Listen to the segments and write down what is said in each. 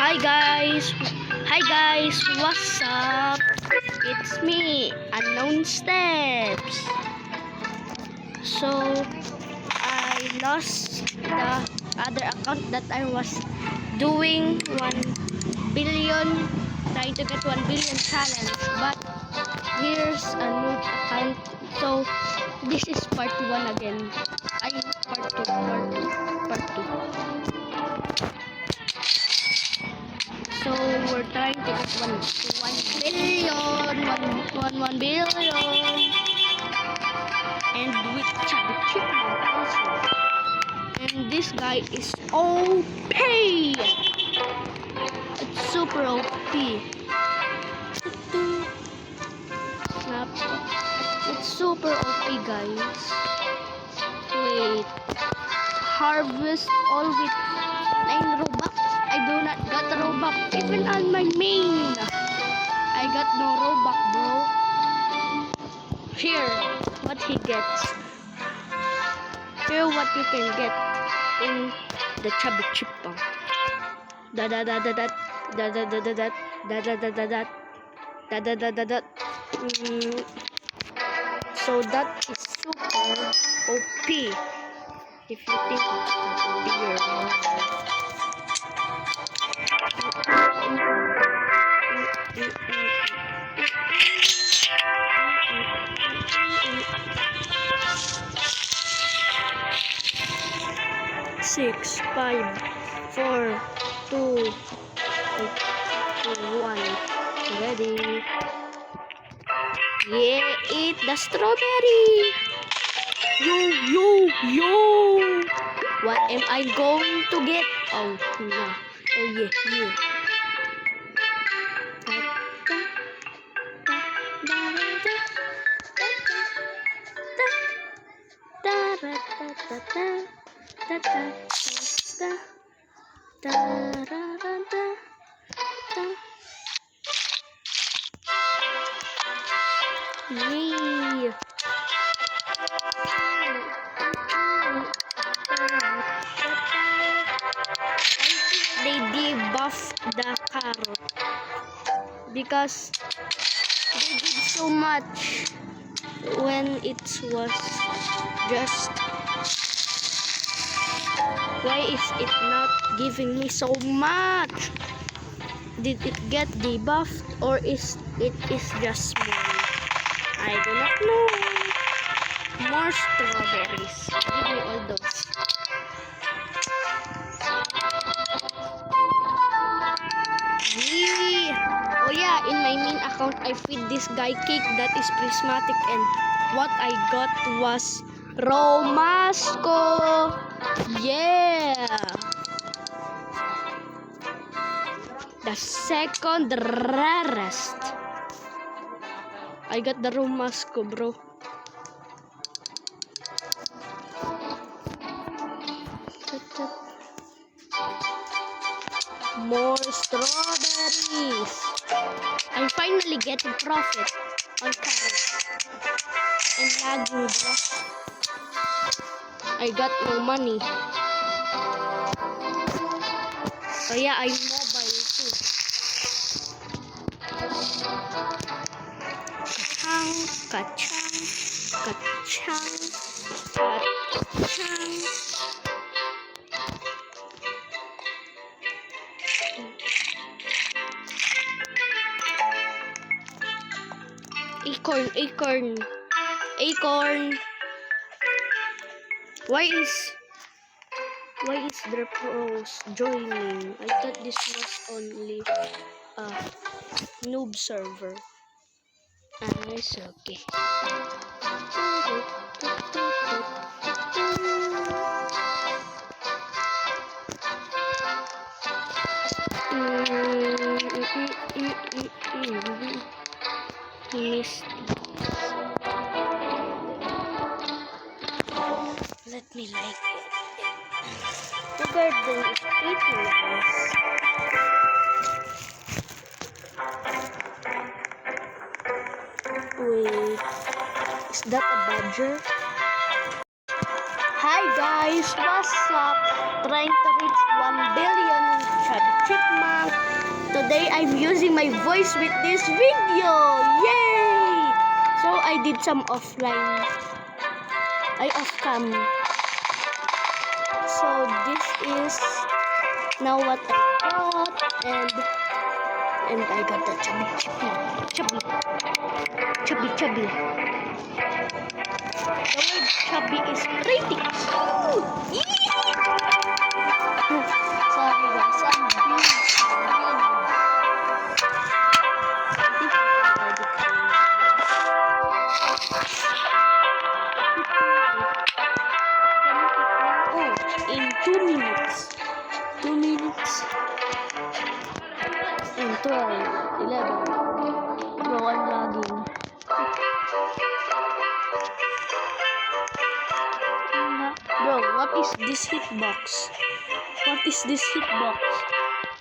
Hi guys, what's up? It's me, Unknown Steps. So, I lost the other account that I was doing 1 billion, trying to get 1 billion challenge. But here's a new account. So, this is part 1 again. Part 2. So we're trying to get 1 billion, and with Chubby Chipmunk also. And this guy is OP. It's super OP. Snap. It's super OP, guys. Wait. Harvest all with 9 Robux. I do not got Robux even on my main. I got no Robux, bro. Here, what he gets. Here, what you can get in the Chubby Chipmunk. Da da da da da da da da da da da da da da da da da da da. So that is super OP. If you think it's bigger. 6, 5, 4, 2, 1. Ready? Yeah, eat the strawberry. Yo. What am I going to get? Oh, no. Oh, yeah. Yay! They debuffed the carrot because they did so much when it was just. Why is it not giving me so much? Did it get debuffed or is it just small? I do not know. More strawberries. Give me all those. Yeah. Oh yeah, in my main account I feed this guy cake that is prismatic, and what I got was Romasco. Yeah. The second rarest. I got the Romasco, bro. More strawberries. I'm finally getting profit on carrots. And lagging, bro. I got no money. Oh yeah, I'm mobile too. Kacang. Acorn. Why is the pros joining? I thought this was only a noob server. It's okay. Let me like it. The garden is pretty nice. Wait, is that a badger? Hi guys, what's up? Trying to reach 1 billion Chubby Chipmunk. today I'm using my voice with this video. Yay! So I did some offline. Off cam. So this is now what I got, and I got the chubby. The word chubby is pretty cute. Sorry guys, I'm being oh, in 2 minutes. 2 minutes. And 12, 11. Bro, I'm lagging. Bro, what is this hitbox? What is this hitbox?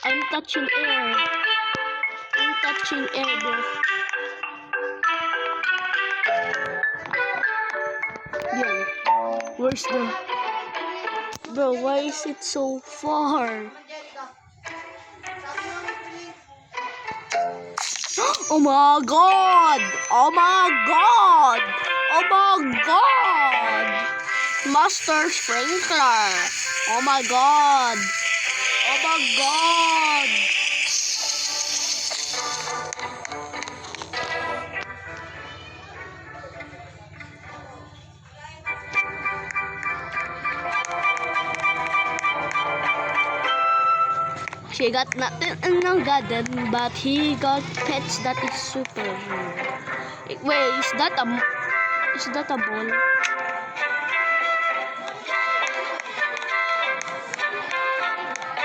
I'm touching air. I'm touching air, bro. Yo, where's the... Bro, why is it so far? Oh my god! Oh my god! Oh my god! Master Sprinkler! Oh my god! Oh my god! She got nothing in the garden, but he got pets that is super. Wait, is that a ball?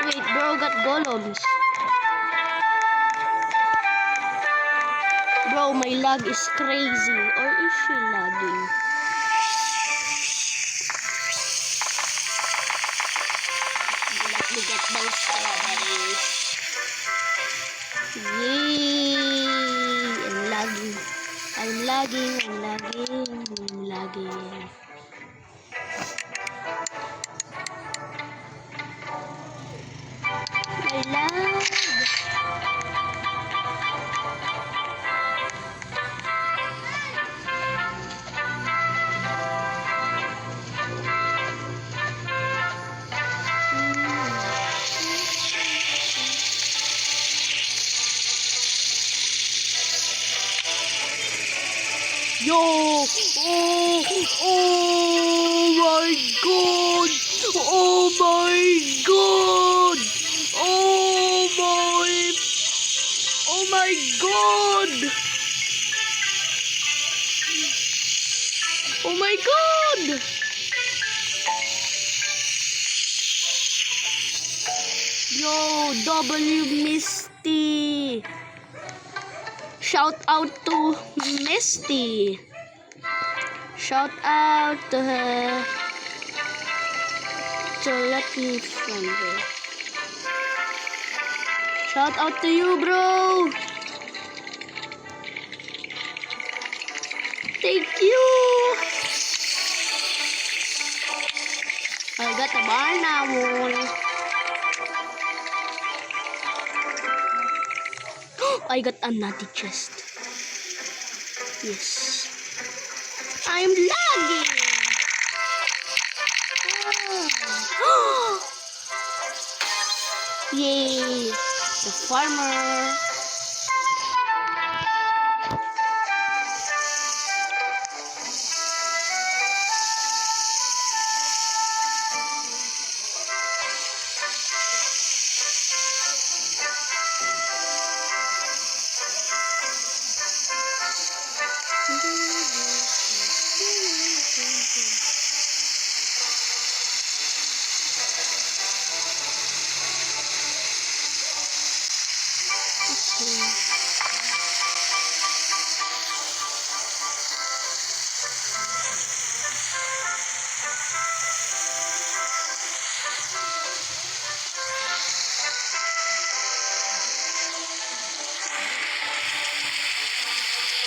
Wait, bro got golems. Bro, my lag is crazy. Or is she lagging? Let me get those strawberries. Yay! I'm lagging. My lag. Yo! Oh my god! Oh my god! Oh my god! Oh my god! Yo, W Misty! Shout out to Misty. Shout out to her. So let me find her. Shout out to you, bro. Thank you. I got a barn owl. I got a nutty chest. Yes. I'm lagging. Oh. Yay. The farmer.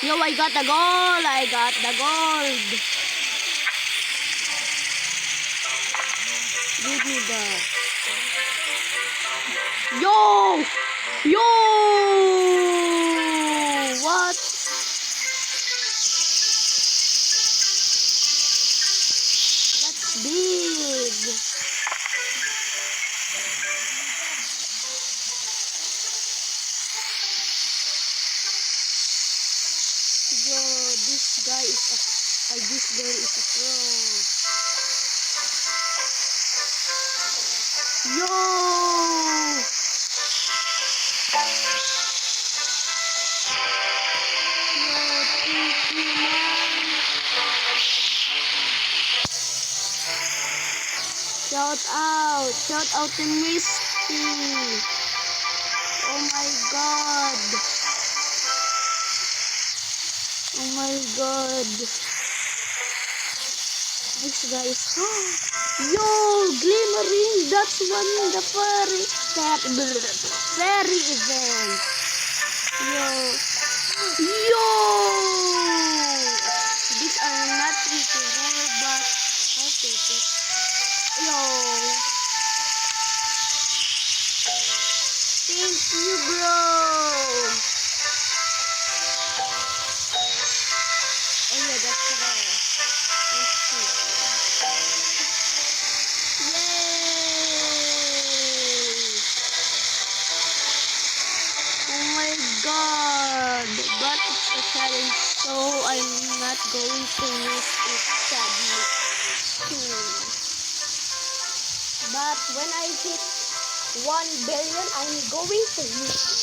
Yo, I got the gold. I got the gold. Give me the... Yo! Yo! This girl is a pro. Yo! Shout out to Misty. Oh my god. Oh my god. This guy is yo, glimmering. That's one in the fairy event. Yo. These are not reachable, but I'll take it. Yo. Thank you, bro. Oh yeah, that's rare. Let's see. Yay! Oh my god. But it's a challenge, so I'm not going to use it sadly. But when I hit 1 billion, I'm going to use it.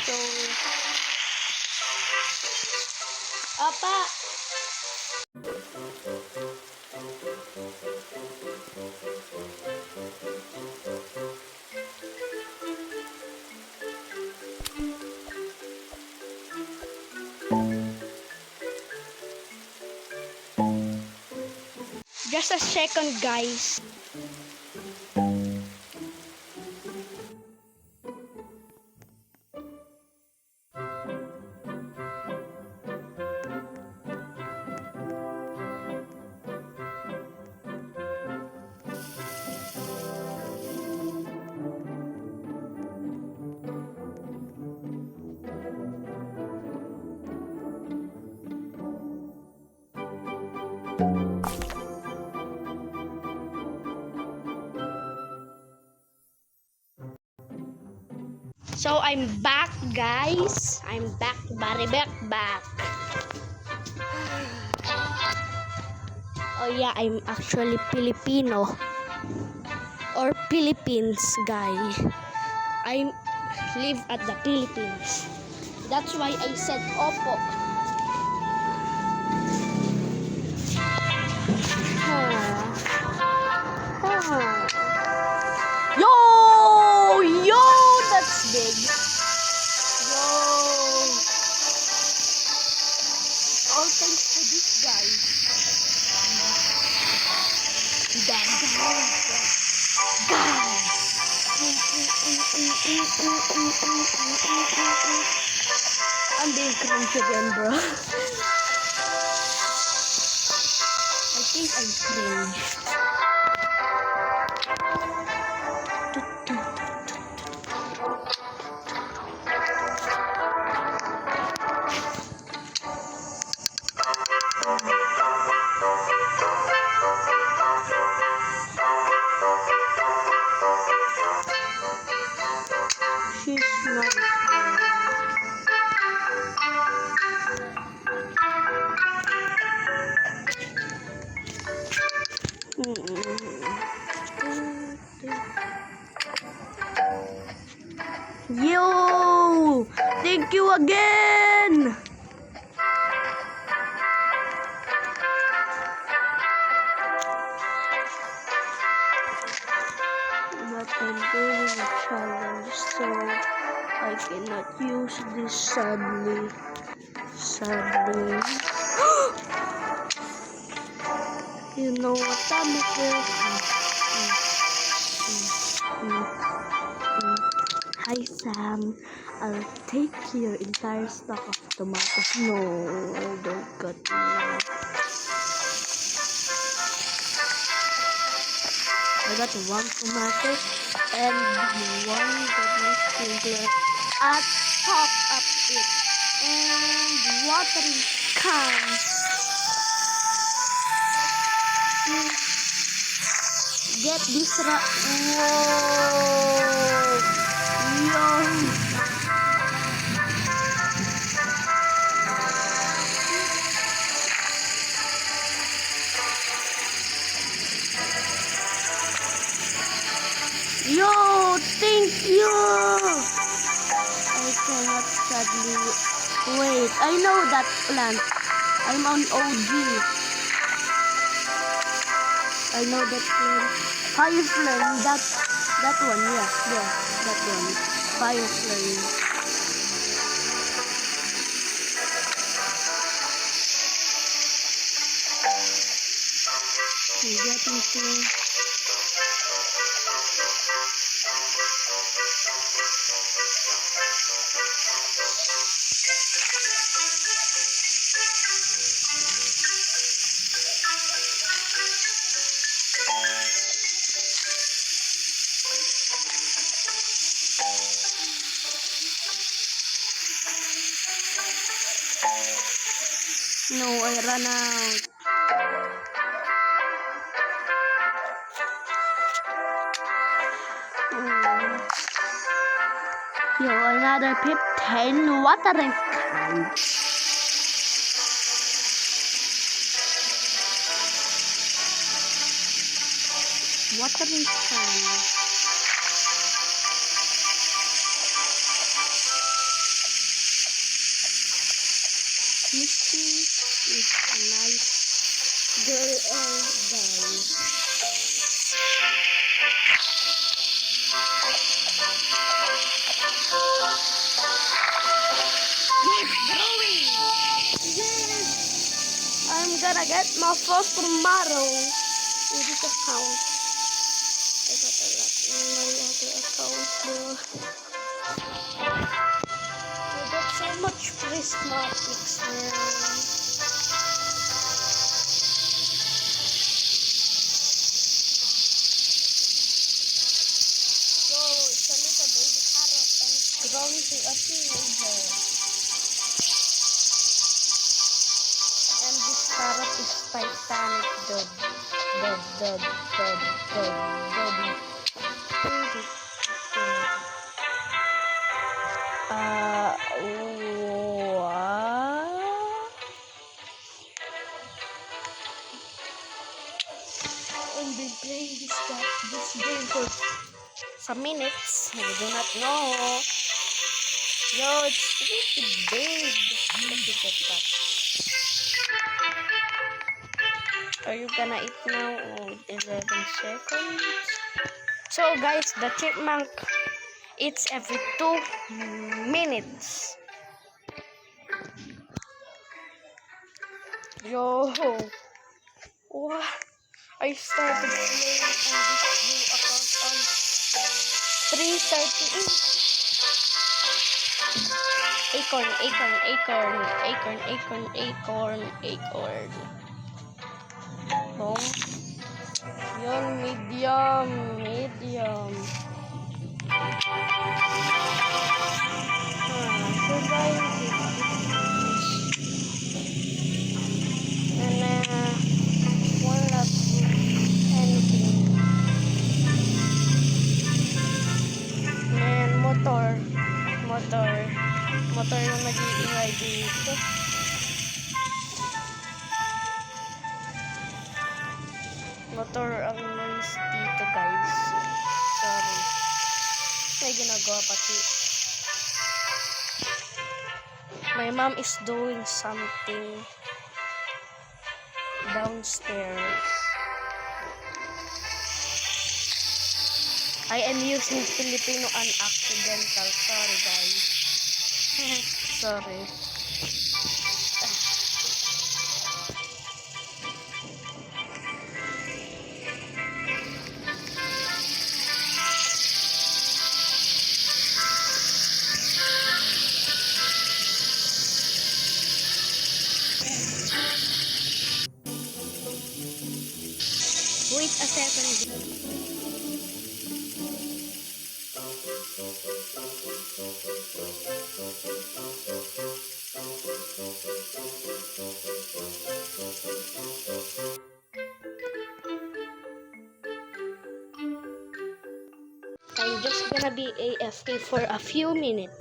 So, apa? Just a second, guys. So I'm back, guys. I'm back, back. Oh yeah, I'm actually Filipino or Philippines guy. I live at the Philippines. That's why I said opo. Yo, that's big. Yo. All thanks to this guy. I'm being cringe again, bro. I think I'm cringe. She's nice. Yo! Thank you again! But I'm doing a challenge, so I cannot use this sadly. You know what time it is? Hi Sam, I'll take your entire stock of tomatoes. No, I don't got enough. I got 1 tomato and 1 goodness sprinkler at top of it. And watering cans. get this Whoa! Yo! Yo! Thank you! I cannot sadly... Wait, I know that plant. I'm on OG. I know that plant. Fire flame, that one, yeah, that one. Fire flame. I'm getting to... No, I ran out. Yo, another 15 watering can. Watering can. Misty is a nice girl or guy. Yes! I'm gonna get my first tomato with this account. I got a lot in my other account though. I got so much prismatics, man. So it's a little baby carrot and it's growing to a teenager. And this carrot is Titanic dub. What? I've been playing this game for some minutes. I do not know. Yo, it's pretty big. Let me get that. Are you gonna eat now? Oh, 11 seconds. So guys, the chipmunk eats every 2 minutes. Yo, what? I started playing on this new account on 3:38. Acorn. Boom. Yun, medium. Should I wala anything. Man, motor na nag-iingay dito. Motor ang noise dito, guys. Sorry. May ginagawa pati. My mom is doing something downstairs. I am using Filipino unaccidental. Sorry, guys. Sorry. Wait a second. gonna be AFK for a few minutes.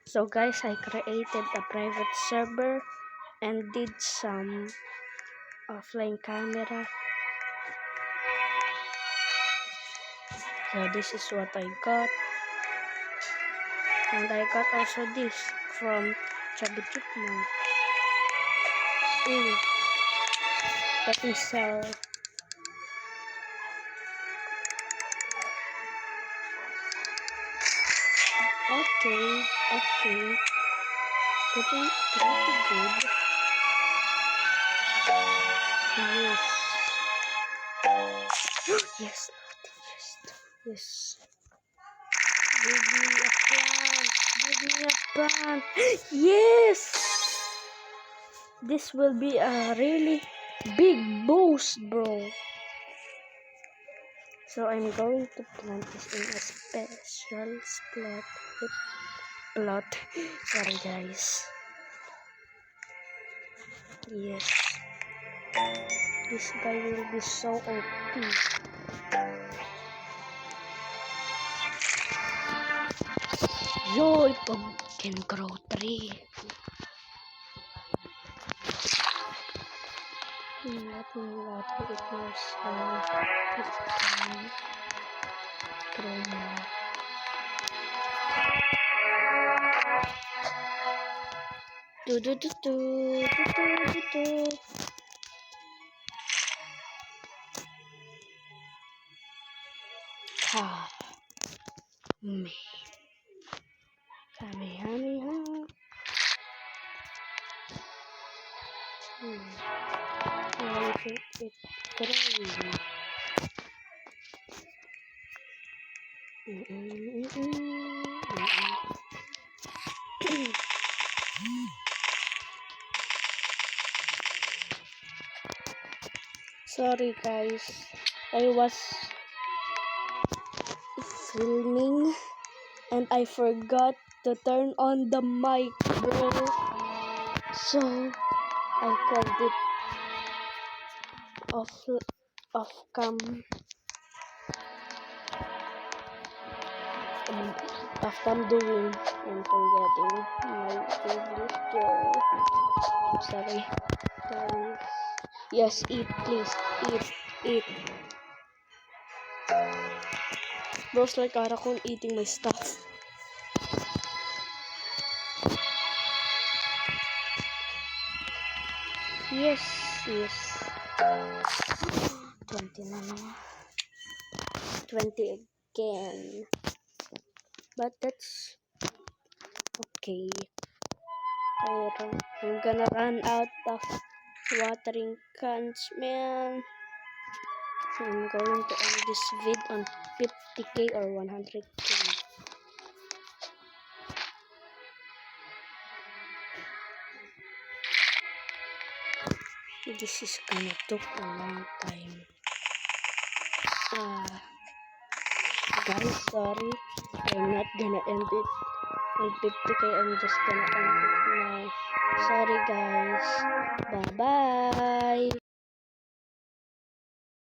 So guys, I created a private server and did some offline camera. So this is what I got. And I got also this from Chubby Chipmunk. Let me sell. Okay. Pretty good. Yes. Yes. Give me a plant. Yes! This will be a really big boost, bro. So I'm going to plant this in a special plot. Sorry guys. Yes. This guy will be so OP. Yo, it can grow 3. Let me water it more so it can grow more. Me. Kamehameha. Why is it growing? Sorry guys, I was filming and I forgot to turn on the mic, bro. So I called it off cam. Off cam doing and forgetting my English joke. Sorry, guys. Yes, eat, please. Eat. Bros like Arakon eating my stuff. Yes. 20 na naman. 20 again. But that's okay. I'm gonna run out of watering cans, man. So I'm going to end this vid on 50k or 100k. This is gonna take a long time. Guys, sorry. I'm not gonna end it on 50k. I'm just gonna end it now. Sorry, guys. Bye-bye.